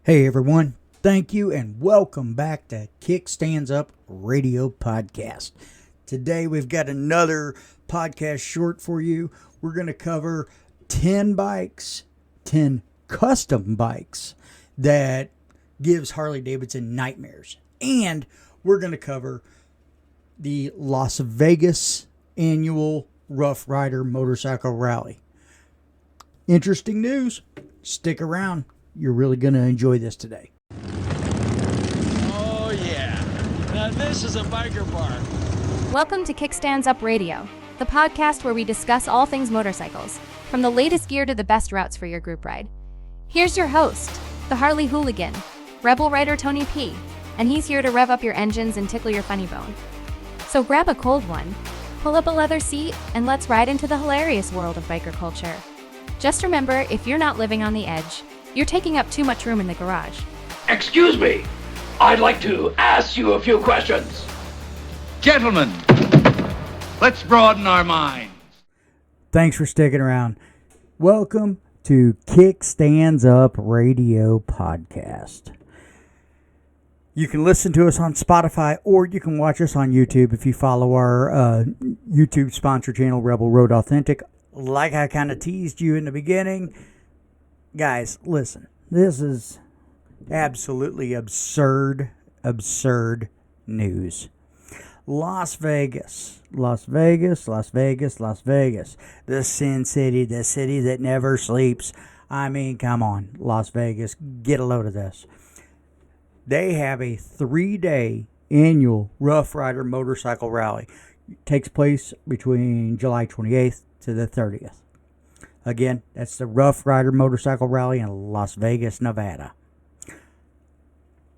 Hey everyone, thank you and welcome back to Kick Stands Up Radio Podcast. Today we've got another podcast short for you. We're going to cover 10 bikes, 10 custom bikes that gives Harley-Davidson nightmares. And we're going to cover the Las Vegas annual Rough Rider motorcycle rally. Interesting news. Stick around. You're really going to enjoy this today. Oh, yeah. Now this is a biker bar. Welcome to Kickstands Up Radio, the podcast where we discuss all things motorcycles, from the latest gear to the best routes for your group ride. Here's your host, the Harley Hooligan, Rebel Rider Tony P, and he's here to rev up your engines and tickle your funny bone. So grab a cold one, pull up a leather seat, and let's ride into the hilarious world of biker culture. Just remember, if you're not living on the edge, you're taking up too much room in the garage. Excuse me, I'd like to ask you a few questions. Gentlemen, let's broaden our minds. Thanks for sticking around. Welcome to Kick Stands Up Radio Podcast. You can listen to us on Spotify or you can watch us on YouTube if you follow our YouTube sponsor channel, Rebel Road Authentic. Like I kind of teased you in the beginning, guys, listen, this is absolutely absurd news. Las Vegas. The Sin City, the city that never sleeps. I mean, come on, Las Vegas, get a load of this. They have a 3-day annual Rough Rider motorcycle rally. It takes place between July 28th to the 30th. Again, that's the Rough Rider Motorcycle Rally in Las Vegas, Nevada.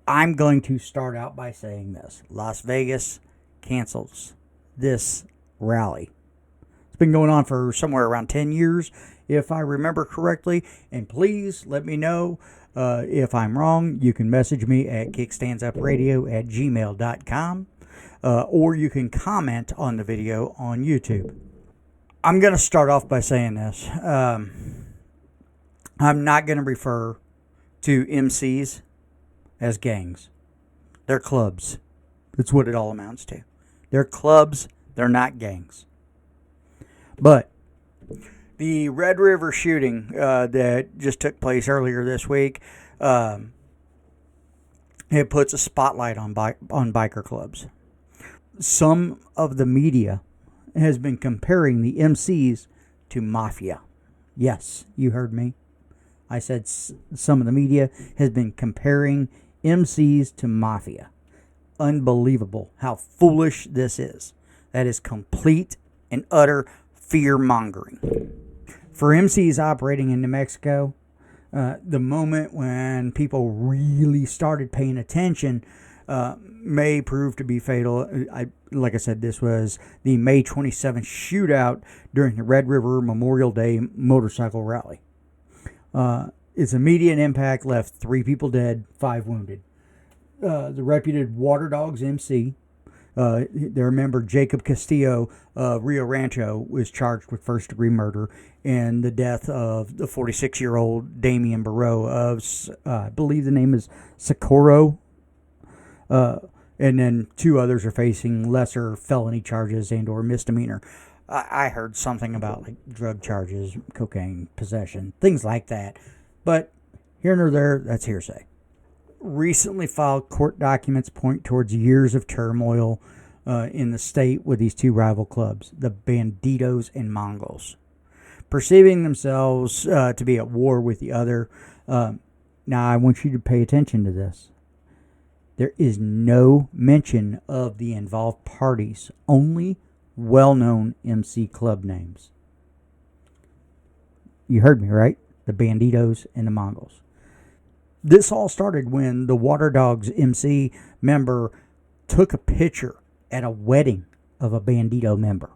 I'm going to start out by saying this. Las Vegas cancels this rally. It's been going on for somewhere around 10 years, if I remember correctly. And please let me know if I'm wrong. You can message me at kickstandsupradio@gmail.com. Or you can comment on the video on YouTube. I'm going to start off by saying this. I'm not going to refer to MCs as gangs. They're clubs. That's what it all amounts to. They're clubs. They're not gangs. But the Red River shooting that just took place earlier this week, it puts a spotlight on biker clubs. Some of the media has been comparing the MCs to mafia. Yes, you heard me. I said some of the media has been comparing MCs to mafia. Unbelievable how foolish this is. That is complete and utter fear-mongering. For MCs operating in New Mexico, the moment when people really started paying attention may prove to be fatal. Like I said, this was the May 27th shootout during the Red River Memorial Day motorcycle rally. Its immediate impact left 3 people dead, 5 wounded. The reputed Water Dogs MC, their member Jacob Castillo of Rio Rancho, was charged with first-degree murder, and the death of the 46-year-old Damian Barreau of, I believe the name is Socorro. And then 2 others are facing lesser felony charges and or misdemeanor. I heard something about like drug charges, cocaine possession, things like that. But here nor there, that's hearsay. Recently filed court documents point towards years of turmoil in the state with these 2 rival clubs, the Banditos and Mongols, perceiving themselves to be at war with the other. Now, I want you to pay attention to this. There is no mention of the involved parties, only well-known MC club names. You heard me, right? The Banditos and the Mongols. This all started when the Water Dogs MC member took a picture at a wedding of a Bandito member.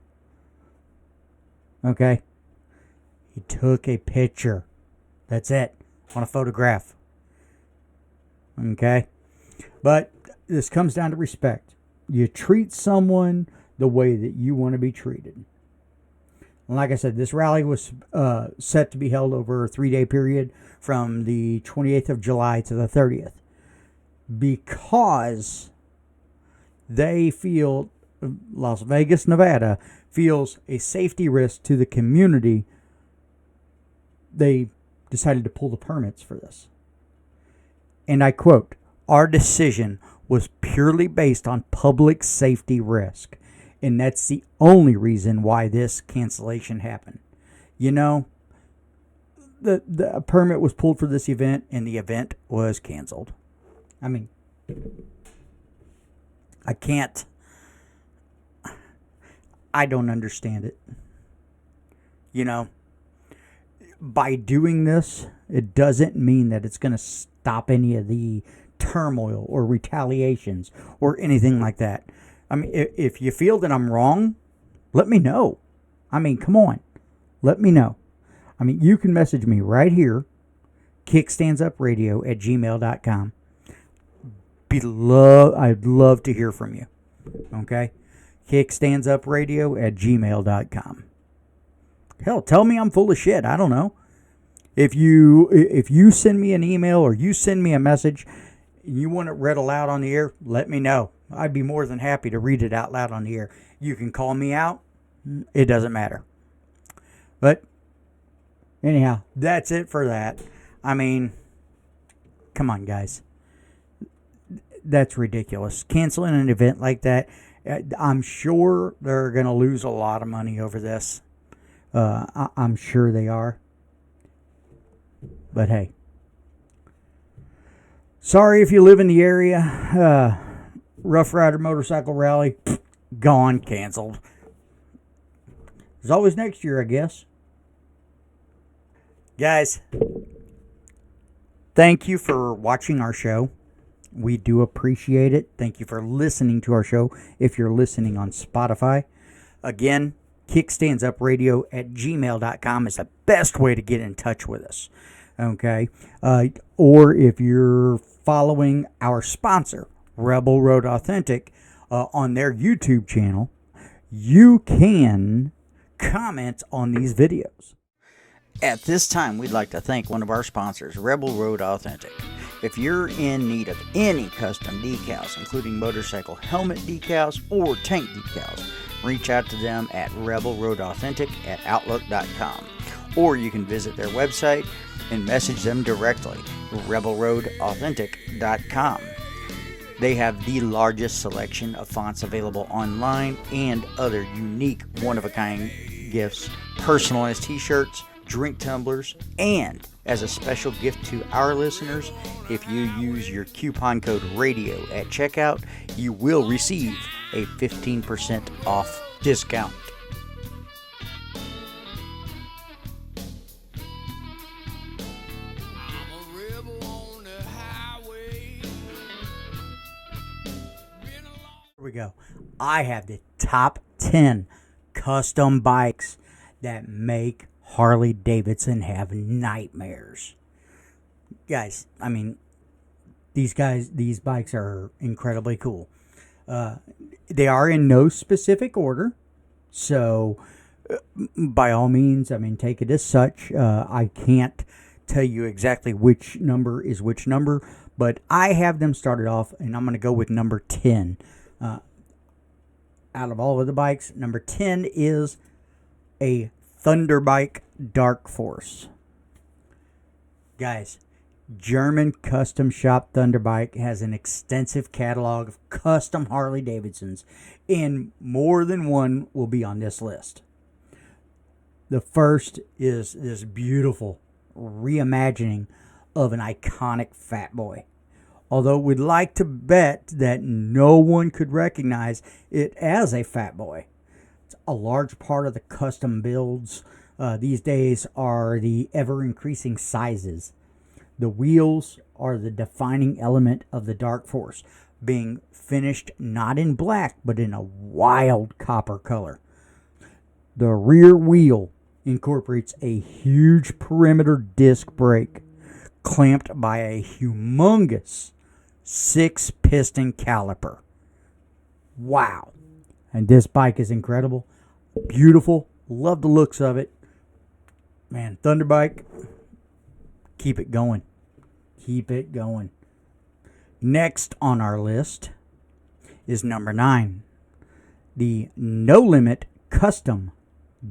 Okay? He took a picture. That's it. On a photograph. Okay? But this comes down to respect. You treat someone the way that you want to be treated. And like I said, this rally was set to be held over a 3-day period from the 28th of July to the 30th. Because they feel, Las Vegas, Nevada, feels a safety risk to the community, they decided to pull the permits for this. And I quote, "Our decision was purely based on public safety risk. And that's the only reason why this cancellation happened." You know, the permit was pulled for this event, and the event was canceled. I mean, I don't understand it. You know, by doing this, it doesn't mean that it's going to stop any of the turmoil or retaliations or anything like that. I mean, if you feel that I'm wrong, let me know. I mean, come on. Let me know. I mean, you can message me right here, kickstandsupradio@gmail.com. I'd love to hear from you. Okay? kickstandsupradio@gmail.com. Hell, tell me I'm full of shit. I don't know. If you send me an email or you send me a message and you want it read aloud on the air, let me know. I'd be more than happy to read it out loud on the air. You can call me out. It doesn't matter. But anyhow, that's it for that. I mean, come on, guys. That's ridiculous. Canceling an event like that, I'm sure they're going to lose a lot of money over this. I'm sure they are. But hey. Sorry if you live in the area. Rough Rider Motorcycle Rally, gone, canceled. There's always next year, I guess. Guys, thank you for watching our show. We do appreciate it. Thank you for listening to our show if you're listening on Spotify. Again, kickstandsupradio@gmail.com is the best way to get in touch with us. Okay? Or if you're following our sponsor, Rebel Road Authentic, on their YouTube channel, you can comment on these videos. At this time, we'd like to thank one of our sponsors, Rebel Road Authentic. If you're in need of any custom decals, including motorcycle helmet decals or tank decals, reach out to them at rebelroadauthentic@outlook.com. Or you can visit their website and message them directly, rebelroadauthentic.com. They have the largest selection of fonts available online and other unique one-of-a-kind gifts, personalized t-shirts, drink tumblers, and as a special gift to our listeners, if you use your coupon code RADIO at checkout, you will receive a 15% off discount. Here we go. I have the top 10 custom bikes that make Harley Davidson have nightmares. Guys, I mean, these bikes are incredibly cool. They are in no specific order, so by all means, I mean, take it as such. I can't tell you exactly which number is which number, but I have them started off, and I'm going to go with number 10. Out of all of the bikes, number 10 is a Thunderbike Dark Force. Guys, German custom shop Thunderbike has an extensive catalog of custom Harley Davidsons, and more than one will be on this list. The first is this beautiful reimagining of an iconic Fat Boy. Although we'd like to bet that no one could recognize it as a Fat Boy. It's a large part of the custom builds these days are the ever-increasing sizes. The wheels are the defining element of the Dark Force, being finished not in black, but in a wild copper color. The rear wheel incorporates a huge perimeter disc brake, clamped by a humongous 6-piston caliper. Wow. And this bike is incredible. Beautiful, Love the looks of it. Man, Thunderbike, keep it going. Keep it going. Next on our list is number 9, the No Limit Custom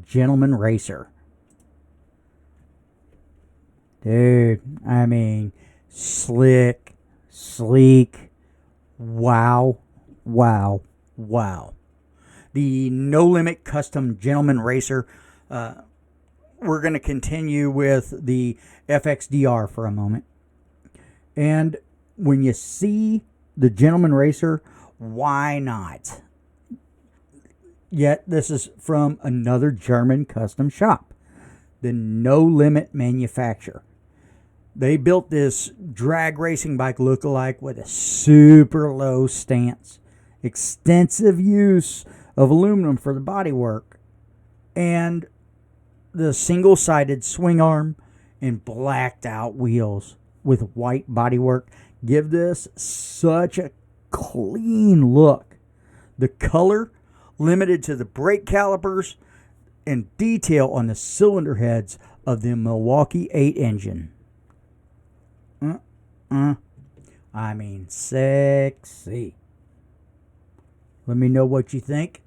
Gentleman Racer. Dude, I mean, slick, sleek, wow, wow, wow. The No Limit Custom Gentleman Racer. We're going to continue with the FXDR for a moment. And when you see the Gentleman Racer, why not? Yet this is from another German custom shop, the No Limit manufacturer. They built this drag racing bike lookalike with a super low stance, extensive use of aluminum for the bodywork, and the single-sided swing arm and blacked out wheels with white bodywork give this such a clean look. The color limited to the brake calipers and detail on the cylinder heads of the Milwaukee 8 engine. I mean, sexy. Let me know what you think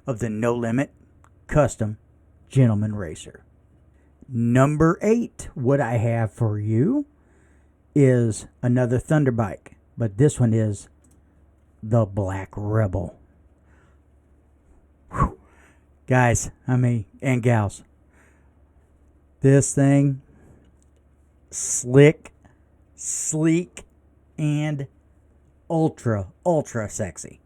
of the No Limit Custom Gentleman Racer. Number 8, what I have for you is another Thunderbike, but this one is the Black Rebel. Whew. Guys, and gals, this thing, slick, sleek, and ultra sexy.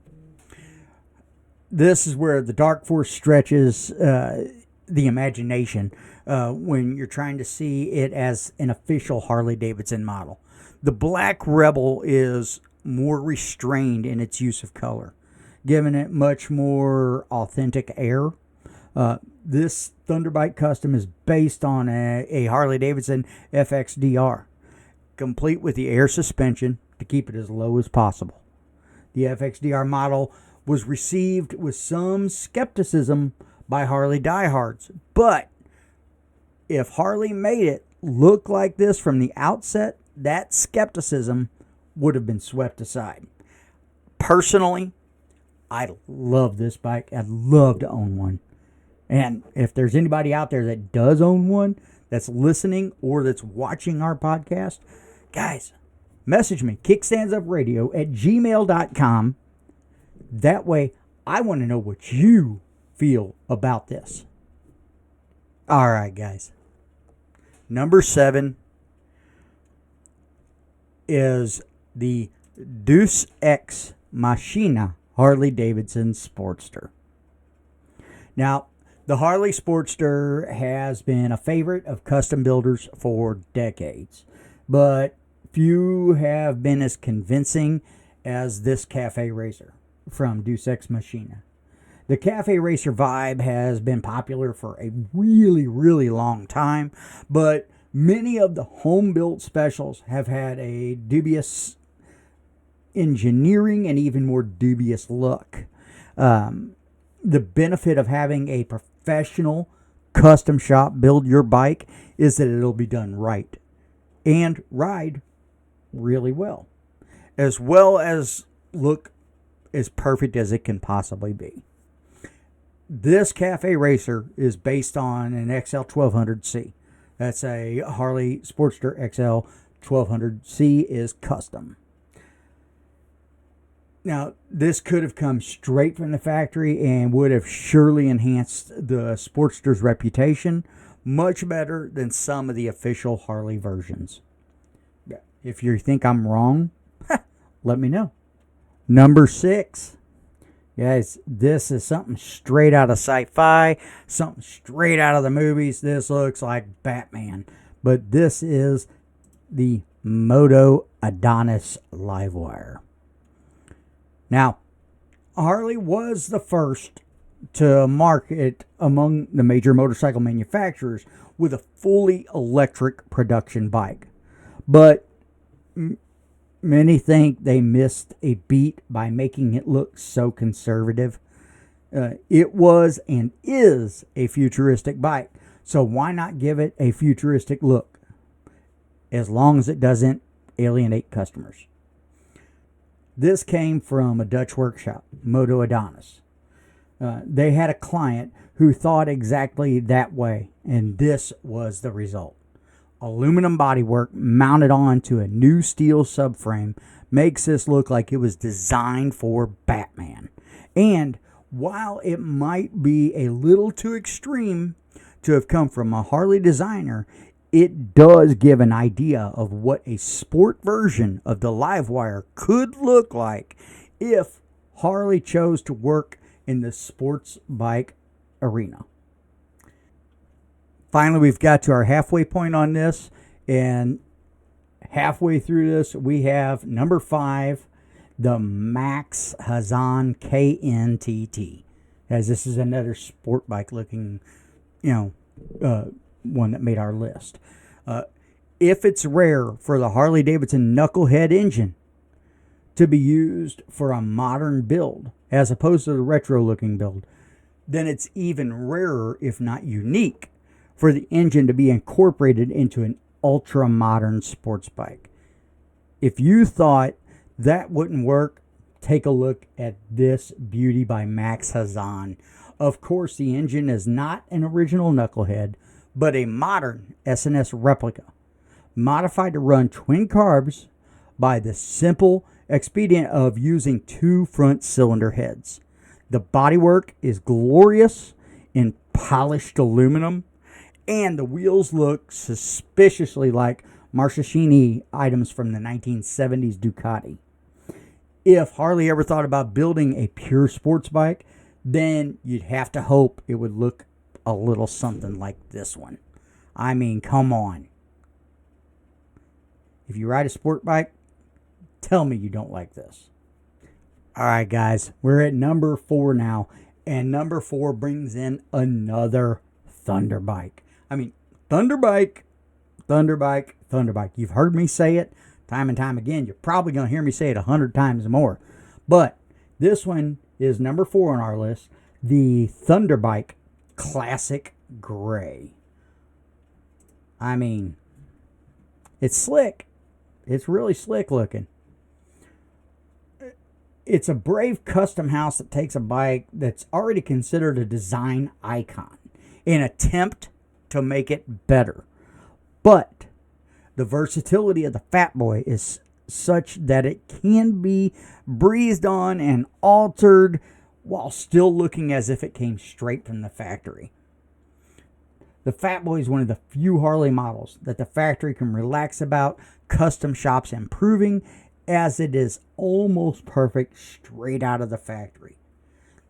This is where the dark force stretches the imagination when you're trying to see it as an official Harley-Davidson model. The Black Rebel is more restrained in its use of color, giving it much more authentic air. This Thunderbike Custom is based on a Harley-Davidson FXDR, complete with the air suspension to keep it as low as possible. The FXDR model was received with some skepticism by Harley diehards, but if Harley made it look like this from the outset, that skepticism would have been swept aside. Personally, I love this bike. I'd love to own one. And if there's anybody out there that does own one, that's listening or that's watching our podcast, guys, message me, kickstandsupradio@gmail.com. That way, I want to know what you feel about this. All right, guys. Number 7 is the Deus Ex Machina Harley-Davidson Sportster. Now, the Harley Sportster has been a favorite of custom builders for decades, but few have been as convincing as this Cafe Racer from Deus Ex Machina. The Cafe Racer vibe has been popular for a really, really long time, but many of the home-built specials have had a dubious engineering and even more dubious look. The benefit of having a professional custom shop build your bike is that it'll be done right and ride really well as look as perfect as it can possibly be. This Cafe Racer is based on an XL 1200C. That's a Harley Sportster XL 1200C is custom. Now, this could have come straight from the factory and would have surely enhanced the Sportster's reputation much better than some of the official Harley versions. If you think I'm wrong, let me know. Number 6. Guys, this is something straight out of sci-fi, something straight out of the movies. This looks like Batman. But this is the Moto Adonis Livewire. Now, Harley was the first to market among the major motorcycle manufacturers with a fully electric production bike. But many think they missed a beat by making it look so conservative. It was and is a futuristic bike. So why not give it a futuristic look? As long as it doesn't alienate customers. This came from a Dutch workshop, Moto Adonis. They had a client who thought exactly that way, and this was the result. Aluminum bodywork mounted onto a new steel subframe makes this look like it was designed for Batman. And while it might be a little too extreme to have come from a Harley designer, it does give an idea of what a sport version of the Livewire could look like if Harley chose to work in the sports bike arena. Finally, we've got to our halfway point on this, and halfway through this, we have number 5, the Max Hazan KNTT, as this is another sport bike looking, one that made our list. If it's rare for the Harley Davidson knucklehead engine to be used for a modern build as opposed to the retro looking build, then it's even rarer, if not unique, for the engine to be incorporated into an ultra modern sports bike. If you thought that wouldn't work, take a look at this beauty by Max Hazan. Of course, the engine is not an original knucklehead, but a modern SNS replica, modified to run twin carbs by the simple expedient of using 2 front cylinder heads. The bodywork is glorious in polished aluminum, and the wheels look suspiciously like Marchesini items from the 1970s Ducati. If Harley ever thought about building a pure sports bike, then you'd have to hope it would look a little something like this one. I mean, come on. If you ride a sport bike, tell me you don't like this. All right, guys, we're at number 4 now, and number 4 brings in another Thunder bike. I mean, Thunder bike. You've heard me say it time and time again. You're probably going to hear me say it 100 times more. But this one is number 4 on our list, the Thunder Bike Classic Gray. I mean, it's slick. It's really slick looking. It's a brave custom house that takes a bike that's already considered a design icon in an attempt to make it better. But the versatility of the Fat Boy is such that it can be breezed on and altered while still looking as if it came straight from the factory. The Fat Boy is one of the few Harley models that the factory can relax about custom shops improving, as it is almost perfect straight out of the factory.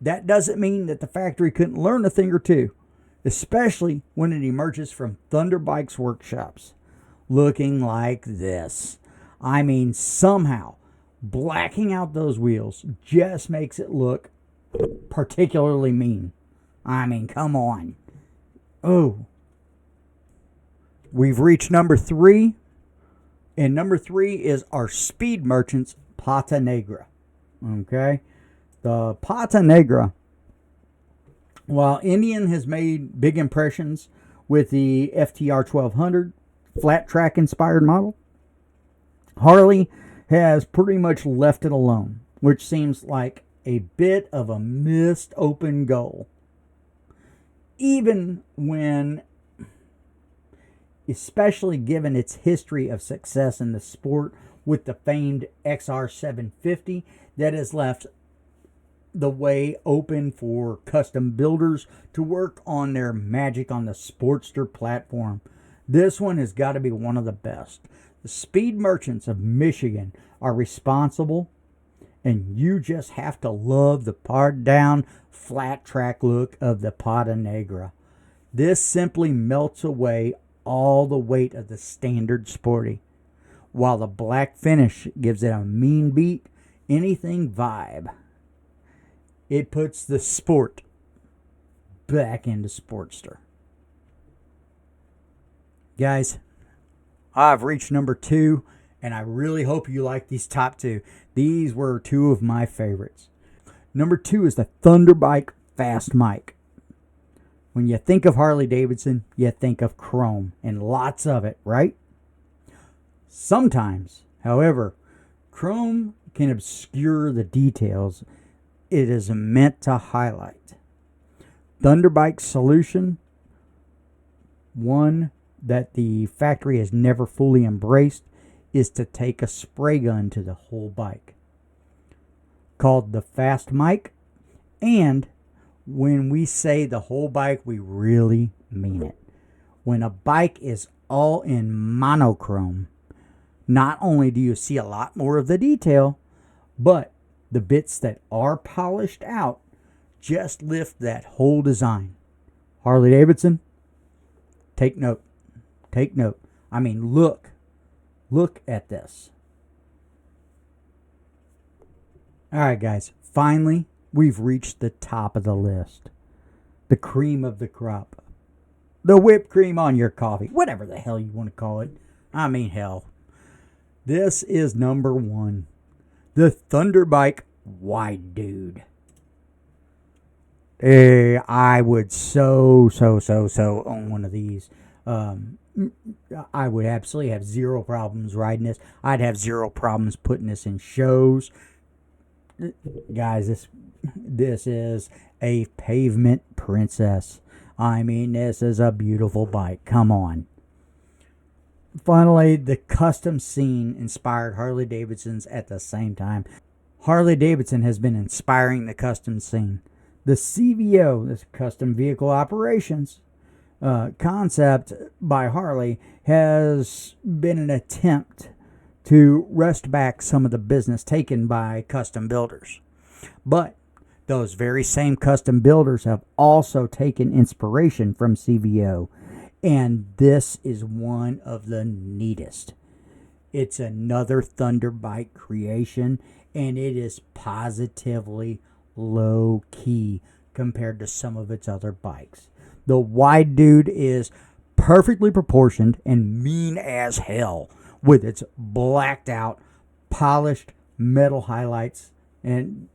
That doesn't mean that the factory couldn't learn a thing or two, especially when it emerges from Thunder Bike's workshops, looking like this. I mean, somehow blacking out those wheels just makes it look particularly mean. I mean, come on. Oh. We've reached number 3. And number 3 is our Speed Merchants Pata Negra. Okay? The Pata Negra, while Indian has made big impressions with the FTR 1200 flat track inspired model, Harley has pretty much left it alone, which seems like a bit of a missed open goal. Even when, especially given its history of success in the sport with the famed XR750 that has left the way open for custom builders to work on their magic on the Sportster platform. This one has got to be one of the best. The Speed Merchants of Michigan are responsible, and you just have to love the pared down flat track look of the Pata Negra. This simply melts away all the weight of the standard Sporty, while the black finish gives it a mean beat anything vibe. It puts the sport back into Sportster. Guys, I've reached number 2, and I really hope you like these top 2. These were 2 of my favorites. Number 2 is the Thunder Bike fast mic. When you think of Harley Davidson, you think of chrome and lots of it, right? Sometimes, however, chrome can obscure the details it is meant to highlight. Thunderbike's solution, one that the factory has never fully embraced, is to take a spray gun to the whole bike, called the Fast Mic. And when we say the whole bike, we really mean it. When a bike is all in monochrome, not only do you see a lot more of the detail, but the bits that are polished out just lift that whole design. Harley Davidson, take note. Take note. I mean, look at this. All right, guys. Finally, we've reached the top of the list. The cream of the crop. The whipped cream on your coffee. Whatever the hell you want to call it. I mean, hell. This is number 1. The Thunderbike Wide Dude. I would so own one of these. I would absolutely have zero problems riding this. I'd have zero problems putting this in shows. Guys, this is a pavement princess. I mean, this is a beautiful bike. Come on. Finally, the custom scene inspired Harley Davidson's at the same time. Harley Davidson has been inspiring the custom scene. The CVO, this Custom Vehicle Operations concept by Harley, has been an attempt to wrest back some of the business taken by custom builders. But those very same custom builders have also taken inspiration from CVO. And this is one of the neatest. It's another Thunderbike creation, and it is positively low key compared to some of its other bikes. The Wide Dude is perfectly proportioned and mean as hell with its blacked out, polished metal highlights. And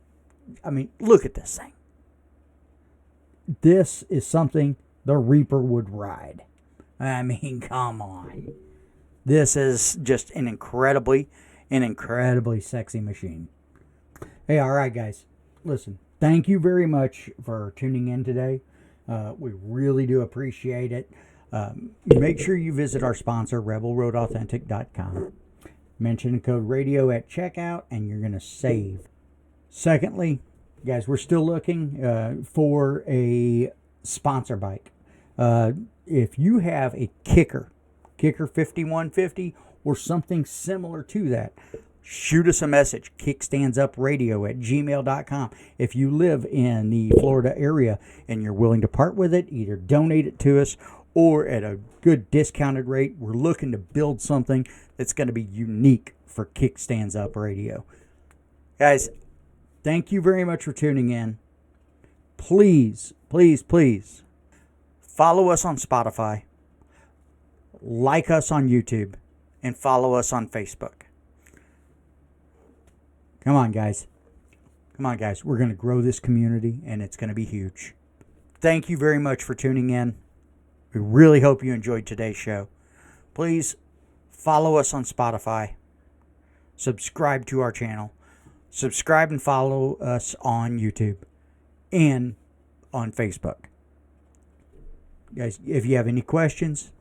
I mean, look at this thing. This is something the Reaper would ride. I mean, come on. This is just an incredibly sexy machine. Hey, all right, guys. Listen, thank you very much for tuning in today. We really do appreciate it. Make sure you visit our sponsor, rebelroadauthentic.com. Mention the code radio at checkout, and you're going to save. Secondly, guys, we're still looking for a sponsor bike. If you have a Kicker 5150 or something similar to that, shoot us a message, kickstandsupradio@gmail.com. If you live in the Florida area and you're willing to part with it, either donate it to us or at a good discounted rate. We're looking to build something that's going to be unique for Kickstands Up Radio. Guys, thank you very much for tuning in. Please follow us on Spotify, like us on YouTube, and follow us on Facebook. Come on, guys. We're going to grow this community, and it's going to be huge. Thank you very much for tuning in. We really hope you enjoyed today's show. Please follow us on Spotify. Subscribe to our channel. Subscribe and follow us on YouTube and on Facebook. Guys, if you have any questions,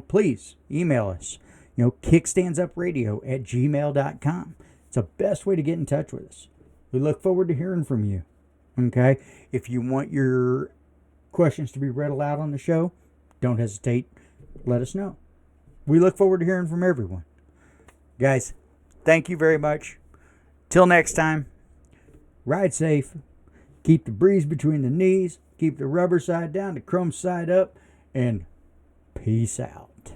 please email us. kickstandsupradio@gmail.com. It's the best way to get in touch with us. We look forward to hearing from you. Okay? If you want your questions to be read aloud on the show, don't hesitate. Let us know. We look forward to hearing from everyone. Guys, thank you very much. Till next time, ride safe. Keep the breeze between the knees. Keep the rubber side down, the chrome side up, and peace out.